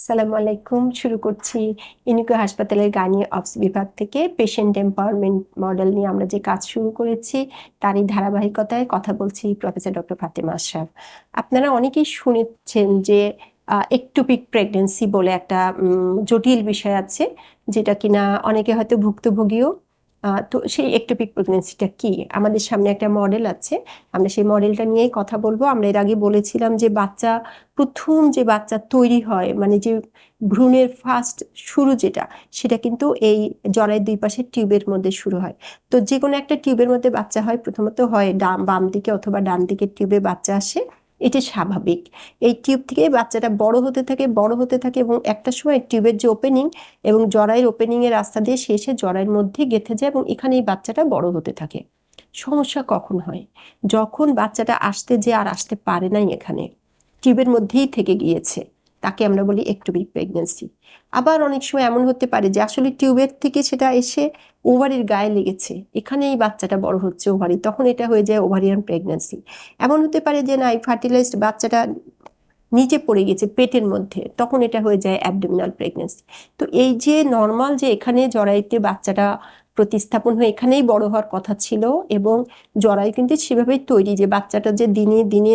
সালামু আলাইকুম। শুরু করছি ইনুকো হাসপাতালের গাইনি অবস বিভাগ থেকে পেশেন্ট এম্পাওয়ারমেন্ট মডেল নিয়ে আমরা যে কাজ শুরু করেছি তারই ধারাবাহিকতায় কথা বলছি প্রফেসর ডক্টর ফাতেমা আশরাফ। আপনারা অনেকেই শুনেছেন যে একটোপিক প্রেগনেন্সি বলে একটা জটিল বিষয় আছে, যেটা কিনা অনেকে হয়তো ভুক্তভোগীও। তো সেই একটোপিক প্রেগনেন্সিটা কি? আমাদের সামনে একটা মডেল আছে, আমরা সেই মডেলটা নিয়েই কথা বলবো। আমরা এর আগে বলেছিলাম যে প্রথম যে বাচ্চা তৈরি হয়, মানে যে ভ্রূণের ফার্স্ট শুরু যেটা, সেটা কিন্তু এই জরায়ুর দুই পাশে টিউবের মধ্যে শুরু হয়। তো যে কোনো একটা টিউবের মধ্যে বাচ্চা হয়, প্রথমত হয় বাম দিকে অথবা ডান দিকের টিউবে বাচ্চা আসে। এটা স্বাভাবিক। এই টিউব থেকে বাচ্চাটা বড় হতে থাকে এবং একটা সময় টিউবের যে ওপেনিং এবং জরায়ুর ওপেনিং এর রাস্তা দিয়ে শেষে জরায়ুর মধ্যে গেঁথে যায় এবং এখানেই বাচ্চাটা বড় হতে থাকে। সমস্যা কখন হয়? যখন বাচ্চাটা আসতে যে আর আসতে পারে নাই, এখানে টিউবের মধ্যেই থেকে গিয়েছে, তাকে আমরা বলি একটোপিক প্রেগনেন্সি। আবার অনেক সময় এমন হতে পারে যে আসলে টিউবের থেকে সেটা এসে ওভারির গায়ে লেগেছে, এখানেই বাচ্চাটা বড় হচ্ছে ওভারি, তখন এটা হয়ে যায় ওভারিয়ান প্রেগনেন্সি। এমন হতে পারে যে না, এই ফার্টিলাইজড বাচ্চাটা নিচে পড়ে গেছে পেটের মধ্যে, তখন এটা হয়ে যায় অ্যাবডোমিনাল প্রেগনেন্সি। তো এই যে নর্মাল যে এখানে জরায়ুতে বাচ্চাটা প্রতিস্থাপন হয়ে এখানেই বড় হওয়ার কথা ছিল, এবং জরায়ু কিন্তু সেভাবেই তৈরি যে বাচ্চাটা যে দিনে দিনে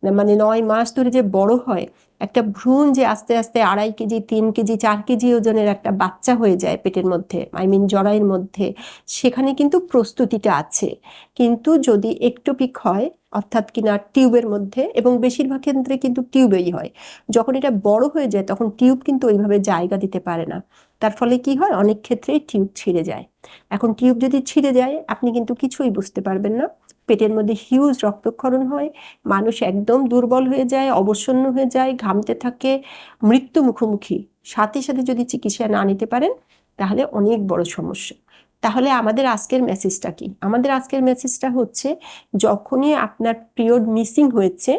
9 মাস ধরে যে বড় হয়, একটা ভ্রূণ যে আস্তে আস্তে 2.5 কেজি 3 কেজি 4 কেজি ওজনের একটা বাচ্চা হয়ে যায় পেটের মধ্যে, জরায়ুর মধ্যে, সেখানে কিন্তু প্রস্তুতিটা আছে। কিন্তু যদি একটোপিক হয়, অর্থাৎ কিনা টিউবের মধ্যে, এবং বেশিরভাগ ক্ষেত্রে কিন্তু টিউবেই হয়, যখন এটা বড় হয়ে যায় তখন টিউব কিন্তু ওইভাবে জায়গা দিতে পারে না। তার ফলে কি হয়, অনেক ক্ষেত্রেই টিউব ছিঁড়ে যায়। এখন টিউব যদি ছিঁড়ে যায়, আপনি কিন্তু কিছুই বুঝতে পারবেন না। পেটের মধ্যে হিউজ রক্তক্ষরণ হয়, মানুষ একদম দুর্বল হয়ে যায়, অবসন্ন হয়ে যায়, ঘামতে থাকে, মৃত্যু মুখোমুখি। সাথে সাথে যদি চিকিৎসা না নিতে পারেন, তাহলে অনেক বড় সমস্যা। তাহলে আমাদের আজকের মেসেজটা কি? আমাদের আজকের মেসেজটা হচ্ছে, যখনই আপনার পিরিয়ড মিসিং হয়েছে,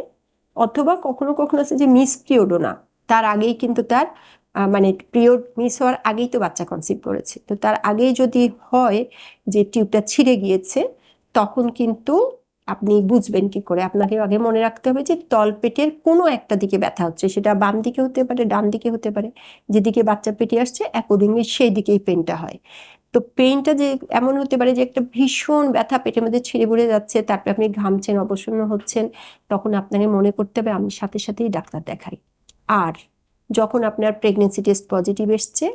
অথবা কখনো কখনো আছে যে মিস পিরিয়ডও না, তার আগেই কিন্তু তার মানে পিরিয়ড মিস হওয়ার আগেই তো বাচ্চা কনসিভ করেছে, তো তার আগেই যদি হয় যে টিউবটা ছিঁড়ে গিয়েছে, তখন কিন্তু আপনি বুঝবেন কি করে? আপনাকে আগে মনে রাখতে হবে যে তলপেটের কোনো একটা দিকে ব্যথা হচ্ছে, সেটা বাম দিকে হতে পারে, ডান দিকে হতে পারে, যেদিকে বাচ্চা পেটে আসছে অ্যাকর্ডিংলি সেই দিকেই পেনটা হয়। তো পেইনটা যে এমন হতে পারে যে একটা ভীষণ ব্যথা পেটের মধ্যে ছিঁড়ে পড়ে যাচ্ছে, তারপরে আপনি ঘামছেন, অবসন্ন হচ্ছেন, তখন আপনাকে মনে করতে হবে আমি সাথে সাথেই ডাক্তার দেখাই। আর যখন আপনার প্রেগনেন্সি টেস্ট পজিটিভ এসছে,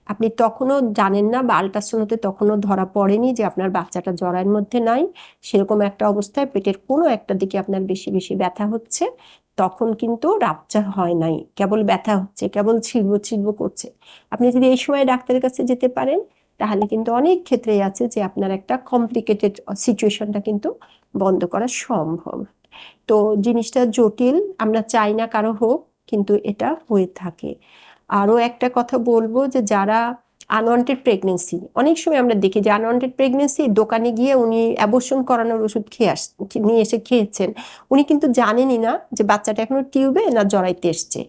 আপনি তখনও জানেন না বা আল্ট্রাসাউন্ডে তখনও ধরা পড়েনি যে আপনার বাচ্চাটা জরায়ুর মধ্যে নাই, সেরকম একটা অবস্থায় পেটের কোনো একটা দিকে আপনার বেশি বেশি ব্যথা হচ্ছে, তখন কিন্তু রাপচার হয় নাই, কেবল ব্যথা হচ্ছে, কেবল ছিড়বো ছিড়বো করছে। আপনি যদি এই সময় ডাক্তারের কাছে যেতে পারেন, তাহলে কিন্তু অনেক ক্ষেত্রেই আছে যে আপনার একটা কমপ্লিকেটেড সিচুয়েশনটা কিন্তু বন্ধ করা সম্ভব। তো জিনিসটা জটিল, আমরা চাই না কারো হোক, কিন্তু এটা হয়ে থাকে। আরো একটা কথা বলবো যে যারা আনওয়ান্টেড প্রেগনেন্সি, অনেক সময় আমরা দেখি যে আনওয়ান্টেড প্রেগনেন্সি দোকানে গিয়ে উনি অ্যাবর্শন করানোর ওষুধ নিয়ে এসে খেয়েছেন, উনি কিন্তু জানেনই না যে বাচ্চাটা এখনো টিউবে না জরাইতে এসছে।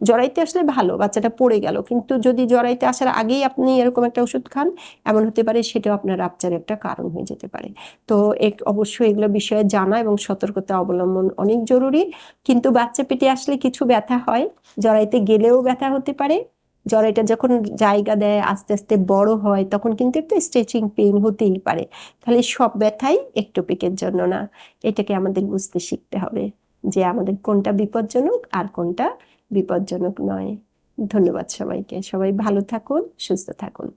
জরাইতে আসলে ভালো, বাচ্চাটা পড়ে গেল, কিন্তু যদি জরাইতে আসার আগেই আপনি এরকম একটা ওষুধ খান, এমন হতে পারে সেটাও আপনার রাপচারের একটা কারণ হয়ে যেতে পারে। তো অবশ্যই এগুলো বিষয়ে জানা এবং সতর্কতা অবলম্বন অনেক জরুরি। কিন্তু বাচ্চা পেটে আসলে কিছু ব্যথা হয়, জরাইতে গেলেও ব্যথা হতে পারে। জরায়ুটা যখন জায়গা দেয়, আস্তে আস্তে বড় হয়, তখন কিন্তু একটু স্ট্রেচিং পেইন হতেই পারে। তাহলে সব ব্যথাই একটোপিকের জন্য না, এটাকে আমাদের বুঝতে শিখতে হবে যে আমাদের কোনটা বিপজ্জনক আর কোনটা বিপজ্জনক নয়। ধন্যবাদ সবাইকে। সবাই ভালো থাকুন, সুস্থ থাকুন।